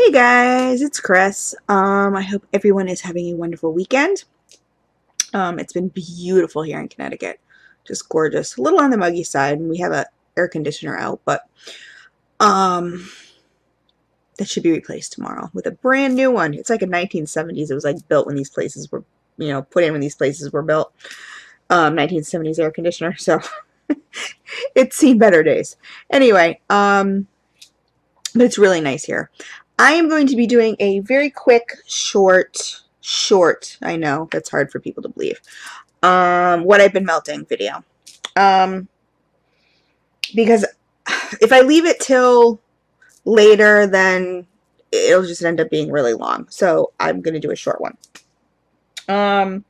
Hey guys, it's Chris. I hope everyone is having a wonderful weekend. It's been beautiful here in Connecticut. Just gorgeous. A little on the muggy side, and we have a air conditioner out, but that should be replaced tomorrow with a brand new one. It's like a 1970s. It was like built when these places were, put in when these places were built. 1970s air conditioner, so it's seen better days. Anyway, but it's really nice here. I am going to be doing a very quick, short, I know, that's hard for people to believe, what I've been melting video. Because if I leave it till later, then it'll just end up being really long. So I'm going to do a short one. And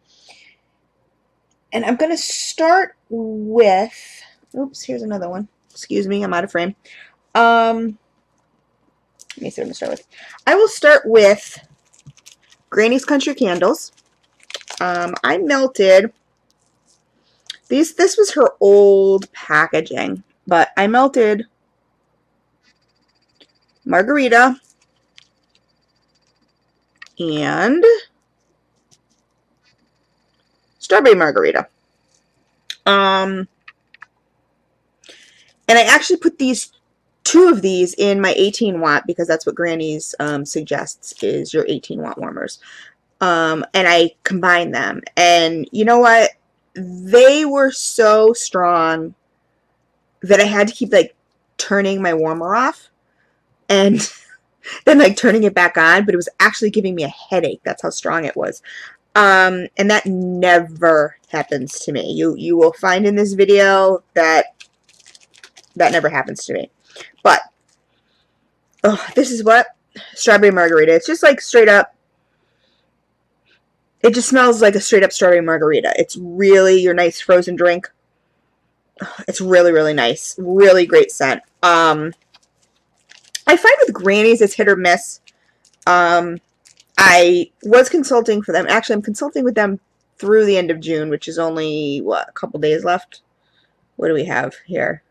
I'm going to start with, oops, here's another one. Excuse me, I'm out of frame. Let me see what I'm going to start with. I will start with Granny's Country Candles. I melted these. This was her old packaging, but I melted Margarita and Strawberry Margarita. And I actually put two of these in my 18 watt because that's what Grannies suggests is your 18 watt warmers. And I combined them, and you know what? They were so strong that I had to keep like turning my warmer off and then like turning it back on, but it was actually giving me a headache. That's how strong it was. And that never happens to me. You will find in this video that never happens to me. But this is what Strawberry Margarita. It's just like straight up. It just smells like a straight up strawberry margarita. It's really your nice frozen drink. It's really, really nice. Really great scent. I find with Grannies it's hit or miss. I was consulting for them. Actually, I'm consulting with them through the end of June, which is only, what, a couple days left? What do we have here?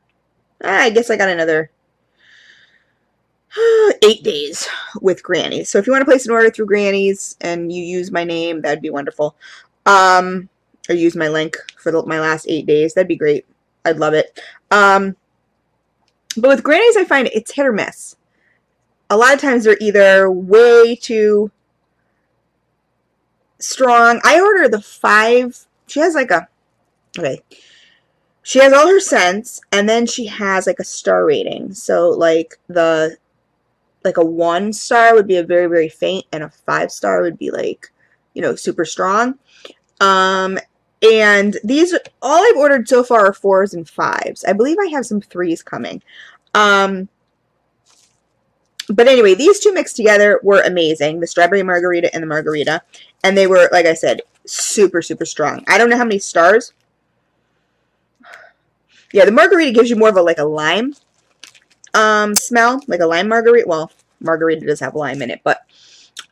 I guess I got another 8 days with Grannies. So if you want to place an order through Grannies and you use my name, that'd be wonderful. Or use my link for my last 8 days. That'd be great. I'd love it. But with Grannies, I find it's hit or miss. A lot of times they're either way too strong. I ordered the 5. She has like a, okay. She has all her scents, and then she has like a star rating. So like a 1 star would be a very, very faint, and a 5 star would be like, super strong. And these, all I've ordered so far are 4s and 5s. I believe I have some 3s coming. But anyway, these two mixed together were amazing. The Strawberry Margarita and the Margarita. And they were, like I said, super, super strong. I don't know how many stars. Yeah, the Margarita gives you more of a, like a lime smell. Like a lime margarita. Well, Margarita does have lime in it, but,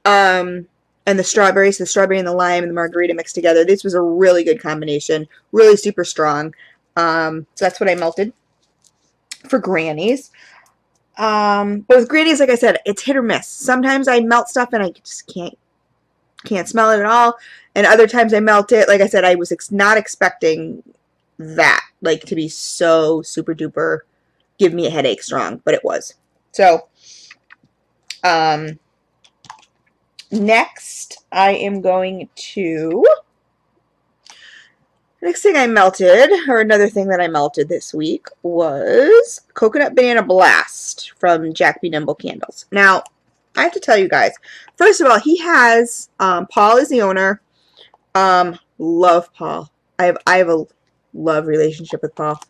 and the strawberry. So the strawberry and the lime and the Margarita mixed together. This was a really good combination. Really super strong. So that's what I melted for Grannies. But with Grannies, like I said, it's hit or miss. Sometimes I melt stuff and I just can't smell it at all. And other times I melt it. Like I said, I was not expecting that, like, to be so super duper give me a headache strong, but it was. So, next I am going to, next thing I melted, or another thing that I melted this week, was Coconut Banana Blast from Jack B. Nimble Candles. Now, I have to tell you guys, first of all, he has, Paul is the owner. Love Paul. I have a love relationship with Paul.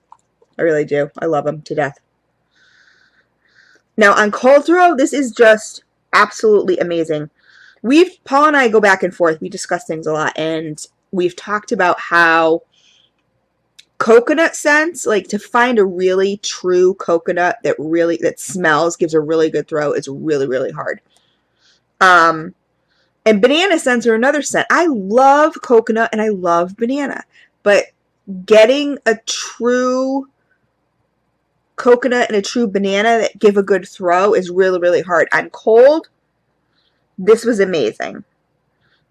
I really do. I love him to death. Now, on cold throw, this is just absolutely amazing. Paul and I go back and forth. We discuss things a lot, and we've talked about how coconut scents, like to find a really true coconut that smells, gives a really good throw, is really, really hard. And banana scents are another scent. I love coconut and I love banana, but getting a true coconut and a true banana that give a good throw is really, really hard. On cold, This was amazing.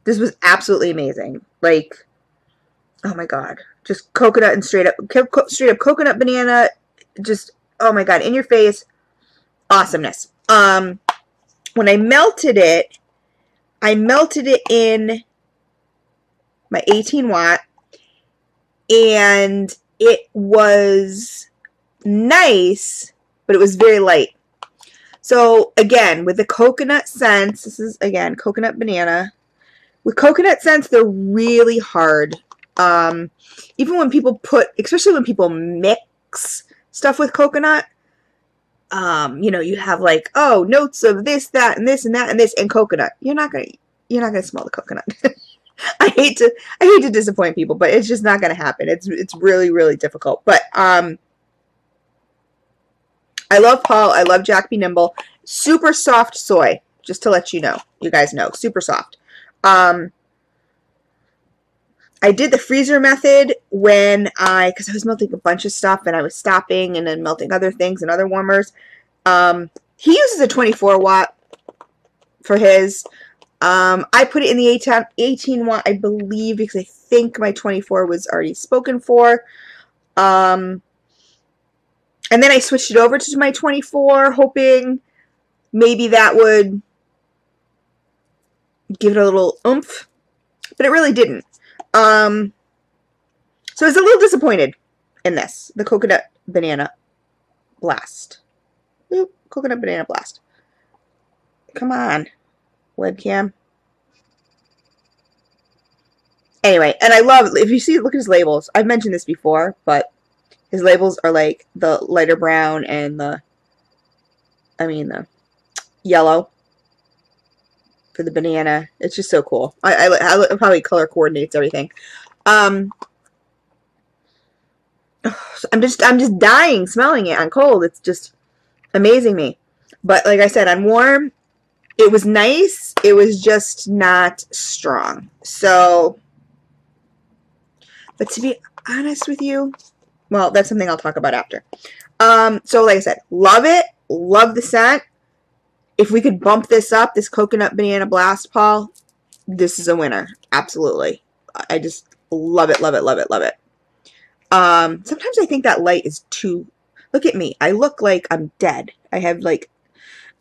This was absolutely amazing. Like, oh my God. Just coconut and straight up coconut banana. Just, oh my God, in your face. Awesomeness. When I melted it in my 18 watt, and it was nice, but it was very light. So again, with the coconut scents, this is again coconut banana. With coconut scents, they're really hard. Even when people especially when people mix stuff with coconut, you know, you have like, oh, notes of this, that, and this, and that, and this, and coconut. You're not gonna smell the coconut. I hate to disappoint people, but it's just not gonna happen. It's really, really difficult. But I love Paul. I love Jack B. Nimble. Super soft soy, just to let you know. You guys know, super soft. I did the freezer method because I was melting a bunch of stuff and I was stopping and then melting other things and other warmers. He uses a 24 watt for his. I put it in the 18 watt, I believe, because I think my 24 was already spoken for. And then I switched it over to my 24, hoping maybe that would give it a little oomph, but it really didn't. So I was a little disappointed in this, the coconut banana blast. Oop, coconut banana blast. Come on, webcam. Anyway, and I love, if you see, look at his labels. I've mentioned this before, but his labels are like the lighter brown and the yellow for the banana. It's just so cool. I probably color coordinates everything. I'm just dying smelling it on cold. It's just amazing me. But like I said, on warm, it was nice. It was just not strong. So, but to be honest with you, well, that's something I'll talk about after. So like I said, love it. Love the scent. If we could bump this up, this coconut banana blast, Paul, this is a winner. Absolutely. I just love it, love it, love it, love it. Sometimes I think that light is too... Look at me. I look like I'm dead. I have like...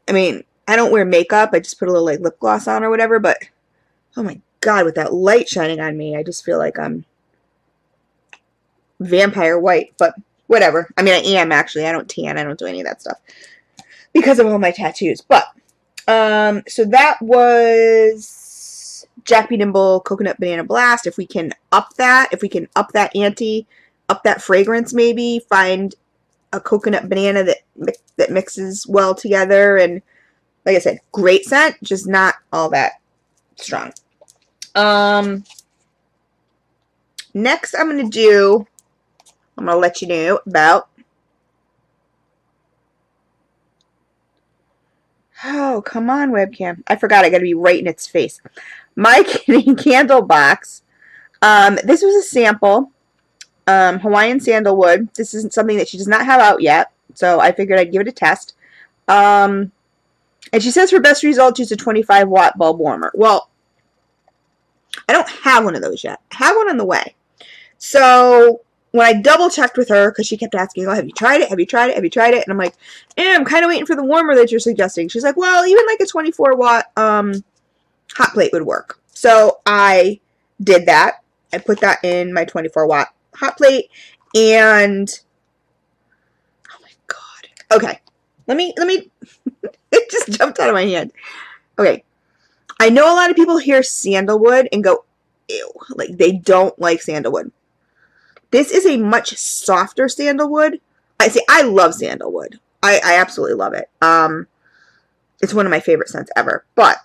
I mean, I don't wear makeup. I just put a little like lip gloss on or whatever, but... Oh my God, with that light shining on me, I just feel like I'm vampire white, but whatever. I mean, I am actually. I don't tan. I don't do any of that stuff because of all my tattoos. But, so that was Jack B. Nimble Coconut Banana Blast. If we can up that, ante, up that fragrance maybe, find a coconut banana that mixes well together, and like I said, great scent, just not all that strong. Next I'm going to let you know about, oh, come on, webcam. I forgot, I got to be right in its face. My candle box. This was a sample. Hawaiian Sandalwood. This isn't something that she does not have out yet, so I figured I'd give it a test. And she says for best results, use a 25 watt bulb warmer. Well, I don't have one of those yet. I have one on the way. So when I double checked with her, because she kept asking, oh, have you tried it? Have you tried it? Have you tried it? And I'm like, I'm kind of waiting for the warmer that you're suggesting. She's like, well, even like a 24 watt hot plate would work. So I did that. I put that in my 24 watt hot plate, and oh my God. Okay. Let me it just jumped out of my hand. Okay. I know a lot of people hear sandalwood and go, ew, like they don't like sandalwood. This is a much softer sandalwood. I love sandalwood. I absolutely love it. It's one of my favorite scents ever, but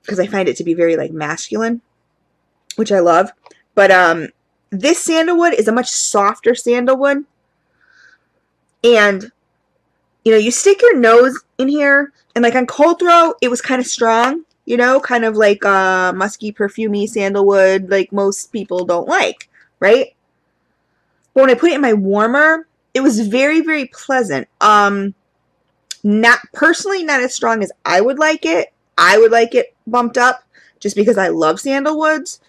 because I find it to be very like masculine, which I love. But this sandalwood is a much softer sandalwood, and you know, you stick your nose in here, and like on cold throw, it was kind of strong, you know, kind of like musky, perfumey sandalwood, like most people don't like, right? But when I put it in my warmer, it was very, very pleasant. Not personally, not as strong as I would like it. I would like it bumped up just because I love sandalwoods.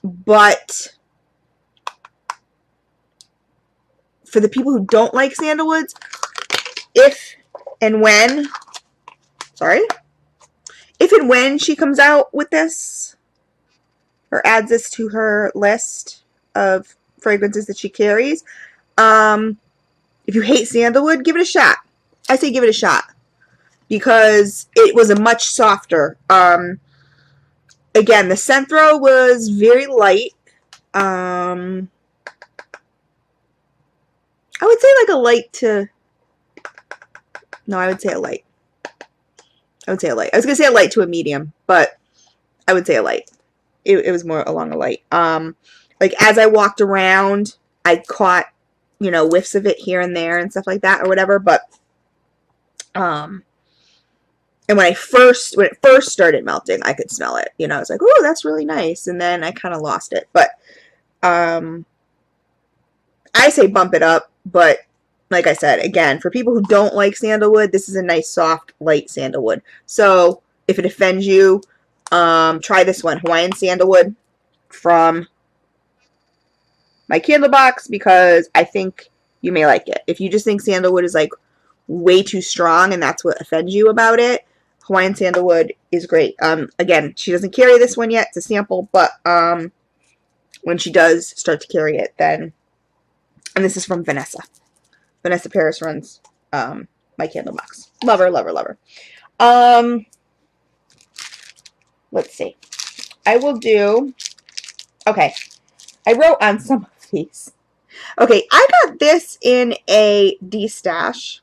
But for the people who don't like sandalwoods, if and when she comes out with this or adds this to her list of fragrances that she carries, if you hate sandalwood, give it a shot. I say give it a shot because it was a much softer. Again, the scent throw was very light. I would say like a light to... No, I would say a light. I would say a light. I was going to say a light to a medium, but I would say a light. It was more along a light. Like as I walked around, I caught, you know, whiffs of it here and there and stuff like that or whatever, but and when it first started melting, I could smell it. You know, I was like, "Oh, that's really nice." And then I kind of lost it. But I say bump it up, but like I said, again, for people who don't like sandalwood, this is a nice soft light sandalwood. So, if it offends you, try this one, Hawaiian Sandalwood from my candle box, because I think you may like it. If you just think sandalwood is like way too strong and that's what offends you about it, Hawaiian Sandalwood is great. Again, she doesn't carry this one yet. It's a sample, but when she does start to carry it, then... And this is from Vanessa. Vanessa Paris runs my candle box. Love her, love her, love her. Let's see. I will do... Okay. I wrote on some of these. Okay, I got this in a D-stash.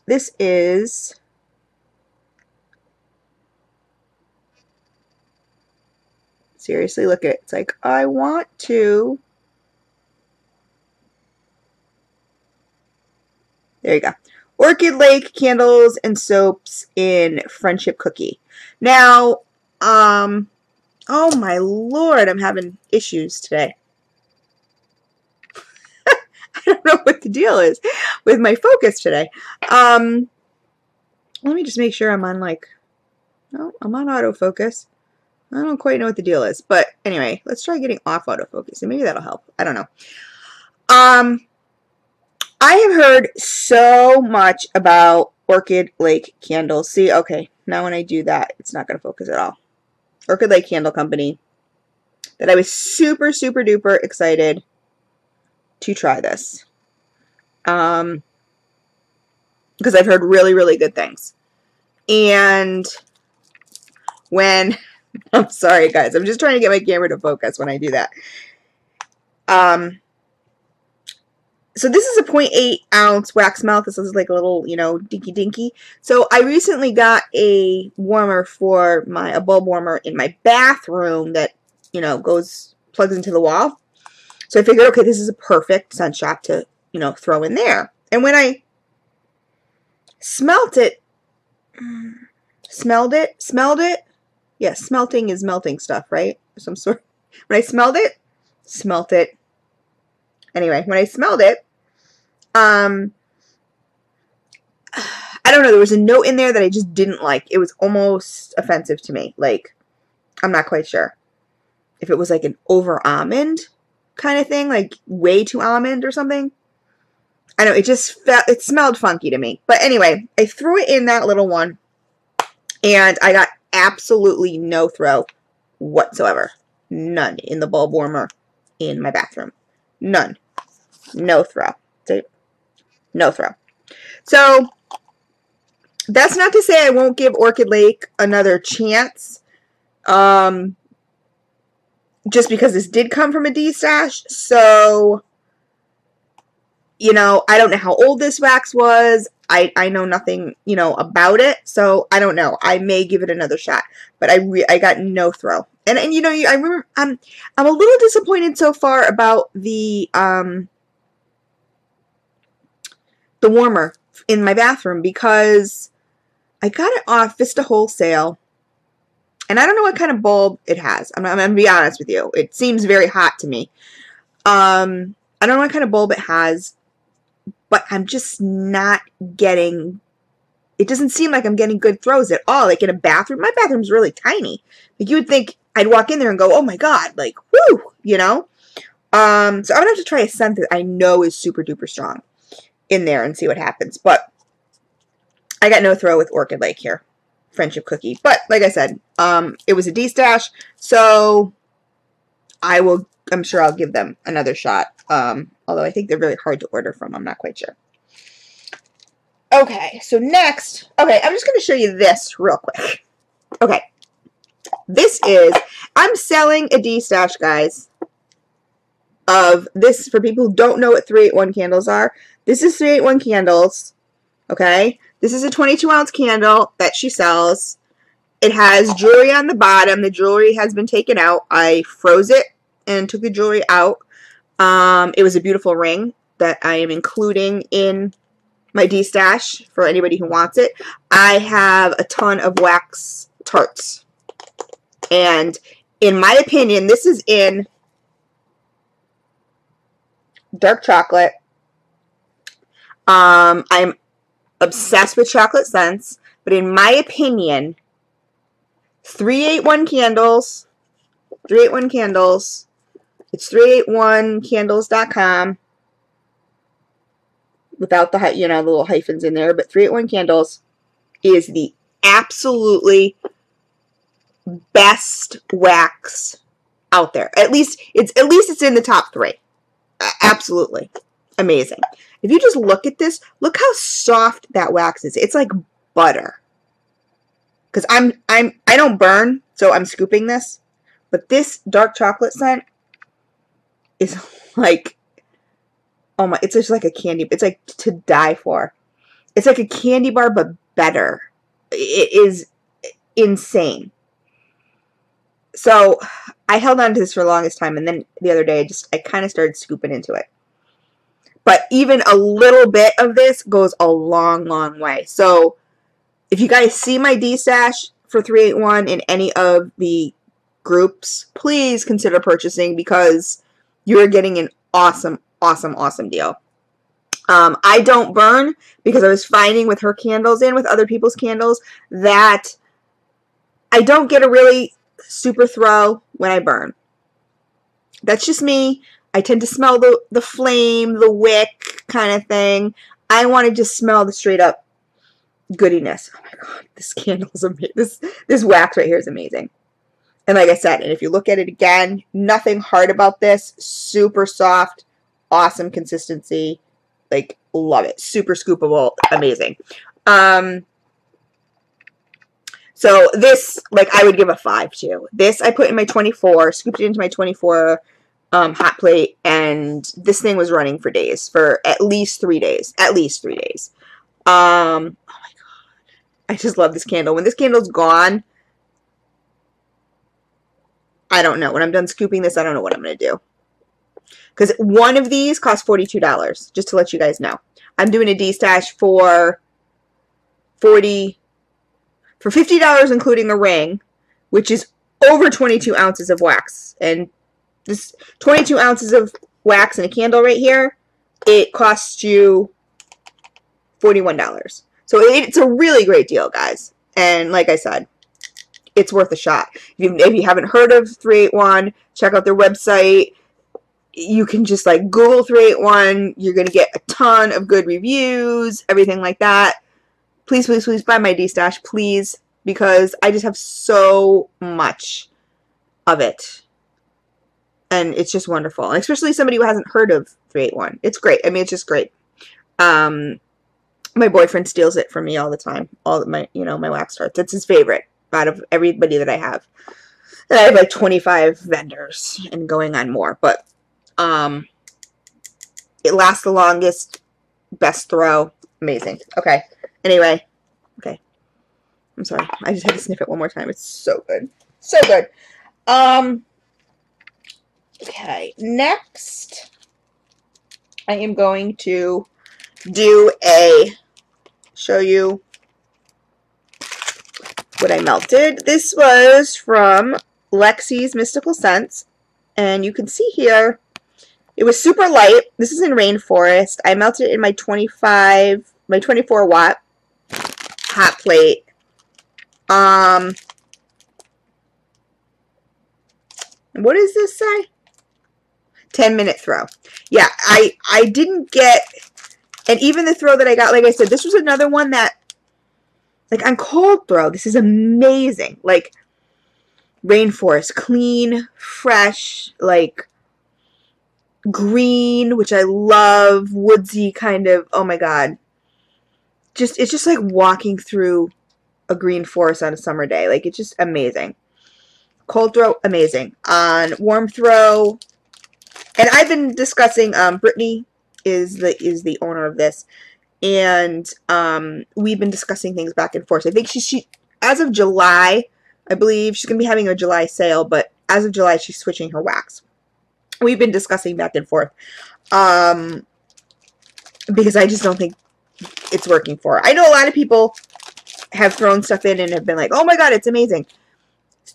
This is... Seriously, look at it. It's like, I want to... There you go. Orchid Lake Candles and Soaps in Friendship Cookie. Now, oh my lord, I'm having issues today. I don't know what the deal is with my focus today. Let me just make sure I'm on like, no, I'm on autofocus. I don't quite know what the deal is, but anyway, let's try getting off autofocus and maybe that'll help. I don't know. I have heard so much about Orchid Lake candles. See, okay, now when I do that, it's not going to focus at all. Orchid Lake Candle Company, that I was super, super duper excited to try this. Because I've heard really, really good things. And when, I'm sorry guys, I'm just trying to get my camera to focus when I do that. So this is a 0.8 ounce wax melt. This is like a little, you know, dinky dinky. So I recently got a warmer for a bulb warmer in my bathroom that, you know, plugs into the wall. So I figured, okay, this is a perfect scent shot to, you know, throw in there. And when I smelled it, yeah, smelting is melting stuff, right? Some sort. When I smelled it, anyway, when I smelled it, I don't know, there was a note in there that I just didn't like. It was almost offensive to me. Like, I'm not quite sure if it was like an over almond kind of thing, like way too almond or something. I don't know, it smelled funky to me. But anyway, I threw it in that little one and I got absolutely no throw whatsoever. None in the bulb warmer in my bathroom. None. No throw. No throw. So, that's not to say I won't give Orchid Lake another chance. Just because this did come from a D-stash. So, you know, I don't know how old this wax was. I know nothing, you know, about it. So, I don't know. I may give it another shot. But I got no throw. And you know, I remember, I'm a little disappointed so far about the warmer in my bathroom because I got it off Vista Wholesale, and I don't know what kind of bulb it has. I'm going to be honest with you. It seems very hot to me. I don't know what kind of bulb it has, but I'm just not getting it doesn't seem like I'm getting good throws at all. Like in a bathroom, my bathroom's really tiny. Like you would think I'd walk in there and go, oh my God, like, whoo, you know? So I'm gonna have to try a scent that I know is super duper strong in there and see what happens. But I got no throw with Orchid Lake here. Friendship cookie. But like I said, it was a D-stash, so I'm sure I'll give them another shot. Although I think they're really hard to order from. I'm not quite sure. Okay, so next, okay, I'm just going to show you this real quick. Okay, this is, I'm selling a D-stash, guys, of this, for people who don't know what 381 candles are. This is 381 candles, okay? This is a 22-ounce candle that she sells. It has jewelry on the bottom. The jewelry has been taken out. I froze it and took the jewelry out. It was a beautiful ring that I am including in my D-stash for anybody who wants it. I have a ton of wax tarts. And in my opinion, this is in dark chocolate. I'm obsessed with chocolate scents, but in my opinion, 381 candles, it's 381candles.com without the, the little hyphens in there, but 381 candles is the absolutely best wax out there. At least it's in the top 3. Absolutely amazing. If you just look at this, look how soft that wax is. It's like butter. Because I don't burn, so I'm scooping this. But this dark chocolate scent is like, oh my, it's just like a candy. It's like to die for. It's like a candy bar, but better. It is insane. So I held on to this for the longest time, and then the other day I kind of started scooping into it. But even a little bit of this goes a long, long way. So if you guys see my D-stash for 381 in any of the groups, please consider purchasing because you're getting an awesome, awesome, awesome deal. I don't burn because I was finding with her candles and with other people's candles that I don't get a really super throw when I burn. That's just me. I tend to smell the flame, the wick kind of thing. I want to just smell the straight up goodiness. Oh my God, this candle is amazing. This wax right here is amazing. And like I said, and if you look at it again, nothing hard about this. Super soft, awesome consistency. Like, love it. Super scoopable, amazing. So this, like, I would give a 5 to. This I put in my 24, scooped it into my 24 hot plate, and this thing was running for days, for at least 3 days. At least 3 days. Oh my God. I just love this candle. When this candle's gone, I don't know. When I'm done scooping this, I don't know what I'm going to do. Because one of these costs $42, just to let you guys know. I'm doing a D-stash for $50 including the ring, which is over 22 ounces of wax. And this 22 ounces of wax in a candle right here, it costs you $41. So it's a really great deal, guys. And like I said, it's worth a shot. If you haven't heard of 381, check out their website. You can just like Google 381. You're going to get a ton of good reviews, everything like that. Please, please, please buy my D-stash, please, because I just have so much of it. And it's just wonderful. And especially somebody who hasn't heard of 381. It's great. I mean, it's just great. My boyfriend steals it from me all the time. All of my, my wax tarts. It's his favorite out of everybody that I have. And I have like 25 vendors and going on more. But it lasts the longest. Best throw. Amazing. Okay. Anyway. Okay. I'm sorry. I just had to sniff it one more time. It's so good. So good. Okay. Next, I am going to show you what I melted. This was from Lexi's Mystical Scents. And you can see here, it was super light. This is in Rainforest. I melted it in my 24 watt. hot plate. What does this say? 10-minute throw. Yeah, I didn't get, and even the throw that I got, like I said, this was another one that, like, on cold throw, this is amazing. Like, Rainforest, clean, fresh, like, green, which I love, woodsy kind of, oh my god. It's just like walking through a green forest on a summer day. Like, it's just amazing. Cold throw, amazing. On warm throw, and I've been discussing, Brittany is the owner of this, and we've been discussing things back and forth. I think she as of July, I believe she's gonna be having a July sale, but as of July she's switching her wax. We've been discussing back and forth, because I just don't think it's working for her. I know a lot of people have thrown stuff in and have been like, oh my god, it's amazing.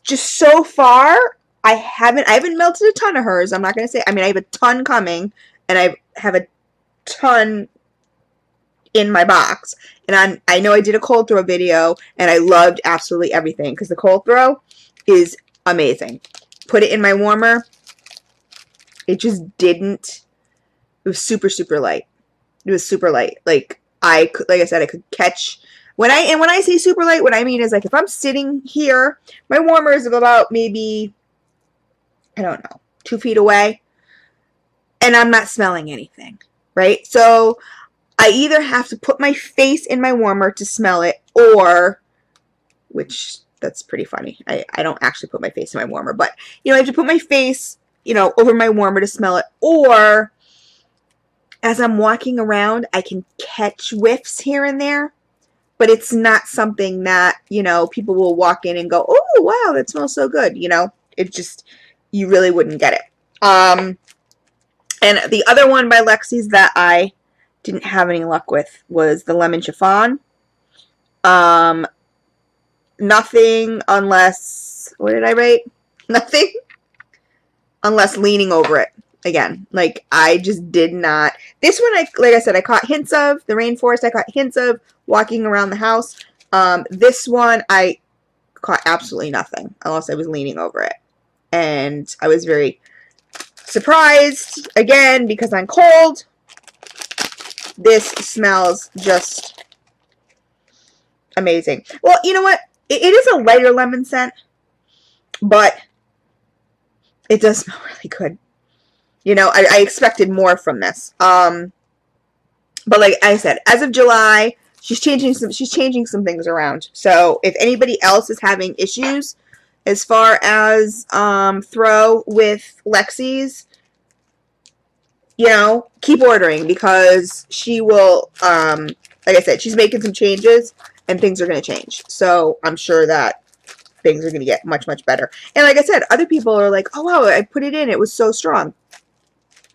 Just so far, I haven't melted a ton of hers. I'm not going to say, I mean, I have a ton coming, and I have a ton in my box. And I know I did a cold throw video, and I loved absolutely everything, because the cold throw is amazing. Put it in my warmer. It just didn't, it was super, super light. It was super light. Like I said, I could catch, when I say super light, what I mean is, like, if I'm sitting here, my warmer is about maybe, I don't know, 2 feet away, and I'm not smelling anything, right? So I either have to put my face in my warmer to smell it, or, which, that's pretty funny. I don't actually put my face in my warmer, but, you know, I have to put my face, you know, over my warmer to smell it, or as I'm walking around, I can catch whiffs here and there. But it's not something that, you know, people will walk in and go, oh, wow, that smells so good. You know, it just, you really wouldn't get it. And the other one by Lexi's that I didn't have any luck with was the lemon chiffon. Nothing unless, what did I write? Nothing unless leaning over it. Again, like, I just did not. This one, like I said, I caught hints of. The Rainforest, I caught hints of walking around the house. This one, I caught absolutely nothing unless I was leaning over it. And I was very surprised, again, because I'm cold. This smells just amazing. Well, you know what? It is a lighter lemon scent, but it does smell really good. You know, I expected more from this. But like I said, as of July, she's changing some things around. So if anybody else is having issues as far as throw with Lexi's, you know, keep ordering, because she will, like I said, she's making some changes and things are going to change. So I'm sure that things are going to get much, much better. And like I said, other people are like, oh wow, I put it in, it was so strong.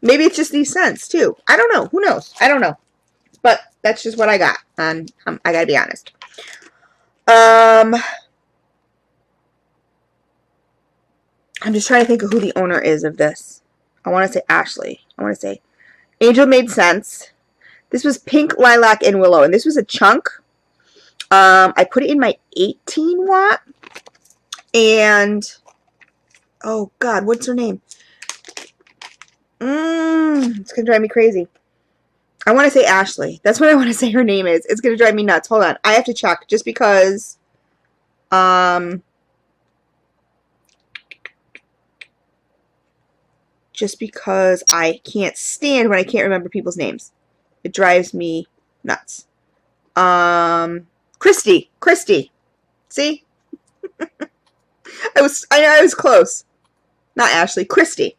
Maybe it's just these scents, too. I don't know. Who knows? I don't know. But that's just what I got. And I gotta be honest. I'm just trying to think of who the owner is of this. I want to say Ashley. I want to say Angel Made Sense. This was Pink, Lilac, and Willow. And this was a chunk. I put it in my 18 watt. And, oh, God, what's her name? It's going to drive me crazy. I want to say Ashley. That's what I want to say her name is. It's going to drive me nuts. Hold on. I have to check just because I can't stand when I can't remember people's names. It drives me nuts. Christy. See? I was close. Not Ashley. Christy.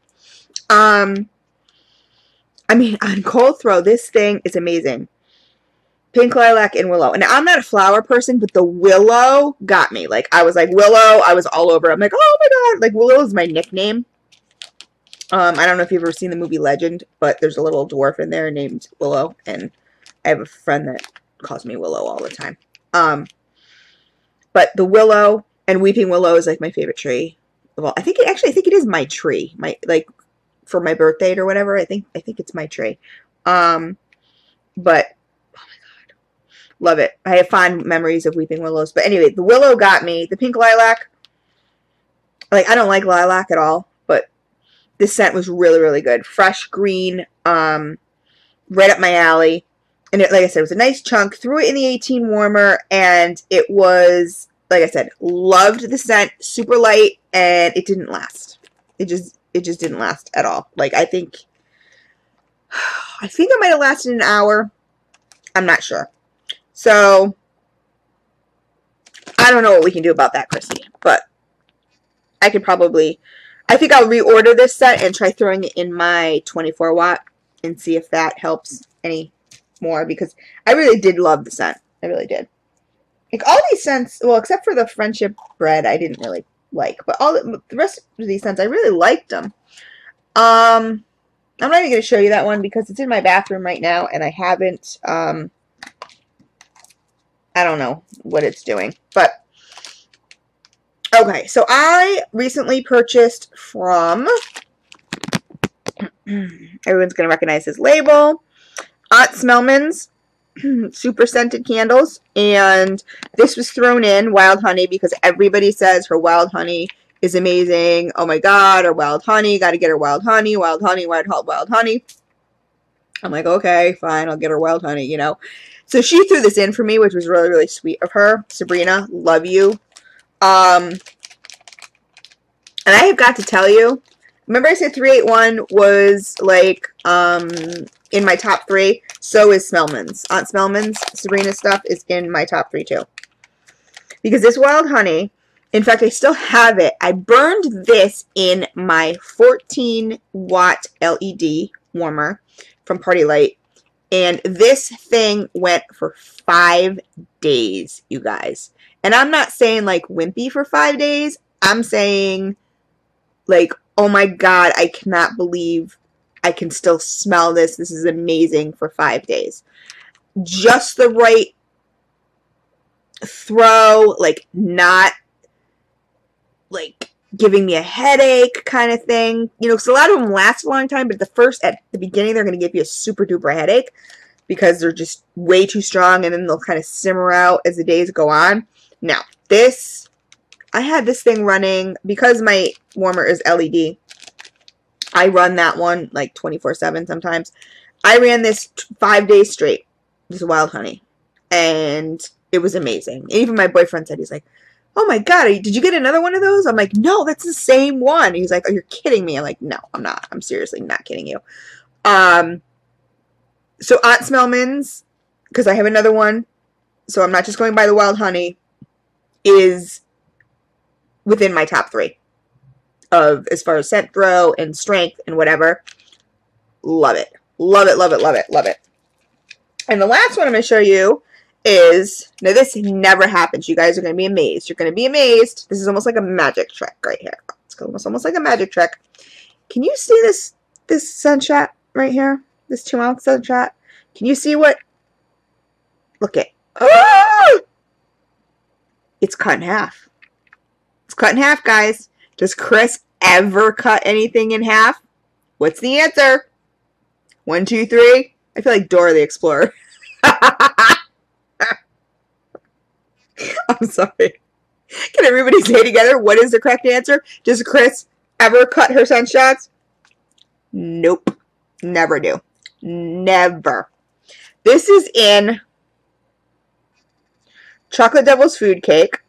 I mean, on cold throw, this thing is amazing. Pink, Lilac, and Willow. And I'm not a flower person, but the Willow got me. Like, I was like, Willow, I was all over. I'm like, oh my god. Like, Willow is my nickname. I don't know if you've ever seen the movie Legend, but there's a little dwarf in there named Willow. And I have a friend that calls me Willow all the time. But the Willow and Weeping Willow is like my favorite tree of all. I think it is my tree. Like, for my birthday or whatever. I think it's my tree. But oh my god. Love it. I have fond memories of Weeping Willows. But anyway, the Willow got me. The pink lilac, like, I don't like lilac at all, but this scent was really, really good. Fresh, green, right up my alley. And it, like I said, it was a nice chunk. Threw it in the 18 warmer, and it was, like I said, loved the scent. Super light, and it didn't last. It just didn't last at all. Like, I think it might have lasted an hour. I'm not sure. So, I don't know what we can do about that, Chrissy. But I think I'll reorder this set and try throwing it in my 24 watt and see if that helps any more, because I really did love the scent. I really did. Like, all these scents, well, except for the Friendship Bread, I didn't really like. But all the rest of these scents, I really liked them. I'm not even going to show you that one because it's in my bathroom right now, and I haven't, I don't know what it's doing. But, okay, so I recently purchased from, everyone's going to recognize his label, Aunt Smellman's super scented candles, and this was thrown in wild honey because everybody says her wild honey is amazing. Oh my god, her wild honey, gotta get her wild honey, wild honey, wild honey. I'm like, okay, fine, I'll get her wild honey, you know. So she threw this in for me, which was really, really sweet of her. Sabrina, love you. And I have got to tell you, remember I said 381 was like in my top 3? So is Smellman's. Aunt Smellman's Sabrina stuff is in my top 3 too. Because this wild honey, in fact, I still have it. I burned this in my 14 watt LED warmer from Party Light. And this thing went for 5 days, you guys. And I'm not saying like wimpy for 5 days. I'm saying like, oh my god, I cannot believe I can still smell this. This is amazing for 5 days. Just the right throw, like not like giving me a headache kind of thing. You know, because a lot of them last a long time, but at the beginning, they're going to give you a super duper headache because they're just way too strong, and then they'll kind of simmer out as the days go on. Now, this, I had this thing running, because my warmer is LED, I run that one like 24/7 sometimes. I ran this 5 days straight, this wild honey, and it was amazing. And even my boyfriend said, he's like, oh my god, did you get another one of those? I'm like, no, that's the same one. He's like, oh, you're kidding me. I'm like, no, I'm not. I'm seriously not kidding you. So Aunt Smellman's, because I have another one, so I'm not just going by the wild honey, is within my top 3 of as far as scent throw and strength and whatever. Love it. Love it, love it, love it, love it. And the last one I'm going to show you is, now this never happens. You guys are going to be amazed. You're going to be amazed. This is almost like a magic trick right here. It's almost like a magic trick. Can you see this sunshot right here? This 2-ounce sunshot? Can you see what? Look at. Oh! It's cut in half. It's cut in half, guys. Does Chris ever cut anything in half? What's the answer? 1, 2, 3. I feel like Dora the Explorer. I'm sorry. Can everybody say together, what is the correct answer? Does Chris ever cut her sunshots? Nope. Never do. Never. This is in Chocolate Devil's Food Cake.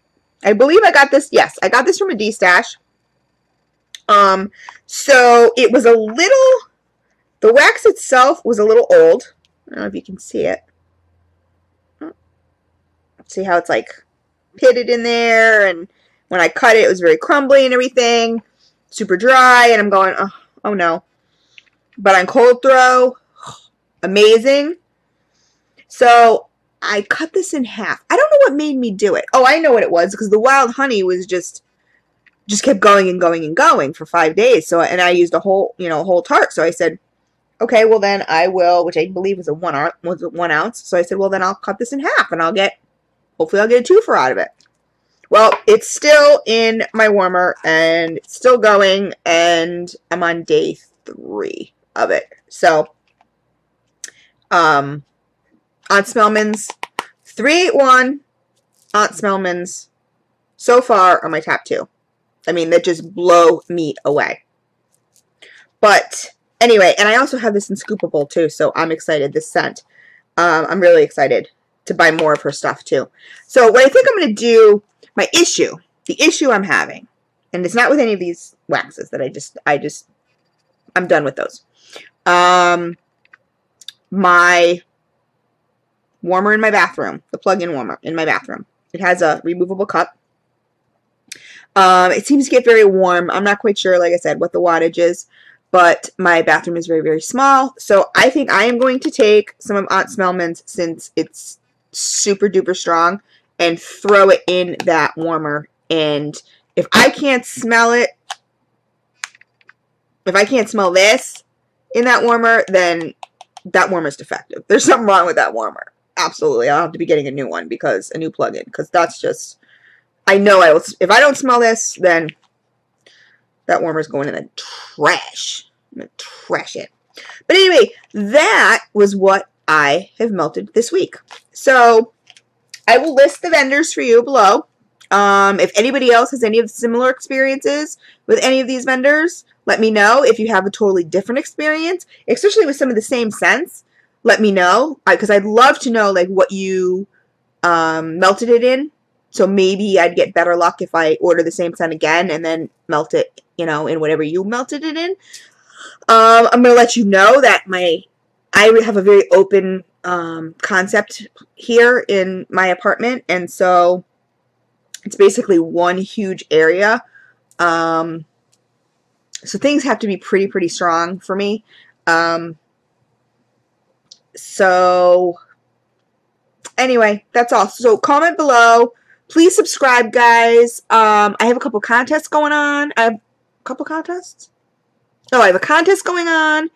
I believe I got this, yes, I got this from a D-stash. So it was a little, the wax itself was a little old. I don't know if you can see it. See how it's like pitted in there, and when I cut it, it was very crumbly and everything, super dry, and I'm going, oh no. But on cold throw, amazing. So I cut this in half. I don't know what made me do it. Oh, I know what it was, because the wild honey was just kept going and going and going for 5 days. So, and I used a whole tart. So I said, okay, well then I will, which I believe was a 1 ounce. So I said, well then I'll cut this in half, and hopefully I'll get a 2-fer out of it. Well, it's still in my warmer, and it's still going, and I'm on day 3 of it. So, Aunt Smellman's 381 Aunt Smellman's so far are my top 2. I mean, that just blow me away. But anyway, and I also have this in Scoopable too, so I'm excited. This scent. I'm really excited to buy more of her stuff too. So what I think I'm going to do, the issue I'm having, and it's not with any of these waxes that I'm done with those. My warmer in my bathroom, the plug-in warmer in my bathroom. It has a removable cup. It seems to get very warm. I'm not quite sure, like I said, what the wattage is, but my bathroom is very, very small. So I think I am going to take some of Aunt Smellman's, since it's super duper strong, and throw it in that warmer. And if I can't smell it, if I can't smell this in that warmer, then that warmer's defective. There's something wrong with that warmer. Absolutely. I'll have to be getting a new one, because a new plug-in, because that's just, I know I will, if I don't smell this, then that warmer's going in the trash. I'm going to trash it. But anyway, that was what I have melted this week. So I will list the vendors for you below. If anybody else has any of the similar experiences with any of these vendors, let me know. If you have a totally different experience, especially with some of the same scents, let me know, because I'd love to know like what you melted it in. So maybe I'd get better luck if I order the same scent again and then melt it, you know, in whatever you melted it in. I'm going to let you know that I have a very open concept here in my apartment, and so it's basically one huge area. So things have to be pretty strong for me. So anyway, that's all. So comment below. Please subscribe, guys. I have a couple contests going on. I have a couple contests? Oh, I have a contest going on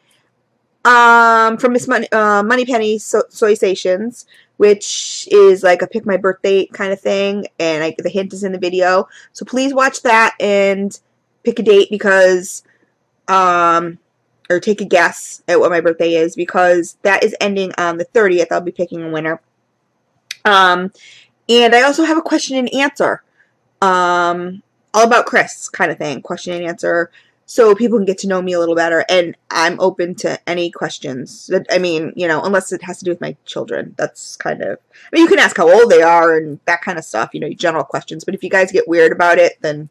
from Miss Moneypenny Soy Stations, which is like a pick my birthday kind of thing, and the hint is in the video. So please watch that and pick a date, because or take a guess at what my birthday is, because that is ending on the 30th. I'll be picking a winner. And I also have a question and answer, all about Chris kind of thing, question and answer, so people can get to know me a little better. And I'm open to any questions. I mean, you know, unless it has to do with my children. That's kind of, I mean, you can ask how old they are and that kind of stuff, you know, general questions. But if you guys get weird about it, then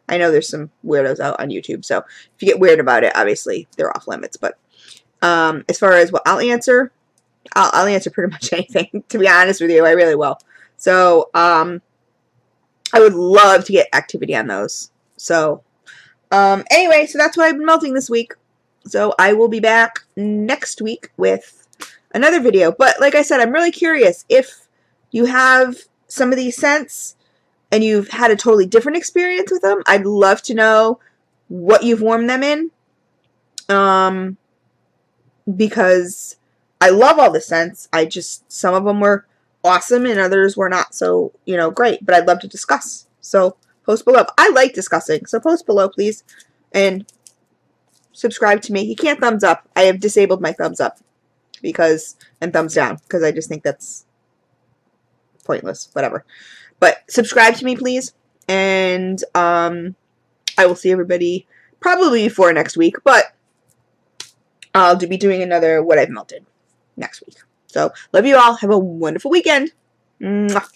I know there's some weirdos out on YouTube. So if you get weird about it, obviously they're off limits. But as far as what I'll answer pretty much anything, to be honest with you. I really will. So, I would love to get activity on those. So, anyway, so that's what I've been melting this week. So, I will be back next week with another video. But, like I said, I'm really curious if you have some of these scents and you've had a totally different experience with them. I'd love to know what you've warmed them in. Because I love all the scents. Some of them were awesome and others were not so, you know, great, but I'd love to discuss. So post below. I like discussing, so post below, please, and subscribe to me. You can't thumbs up. I have disabled my thumbs up and thumbs down, because I just think that's pointless. Whatever. But subscribe to me, please, and I will see everybody probably before next week, but I'll be doing another what I've melted next week. So, love you all. Have a wonderful weekend. Mwah.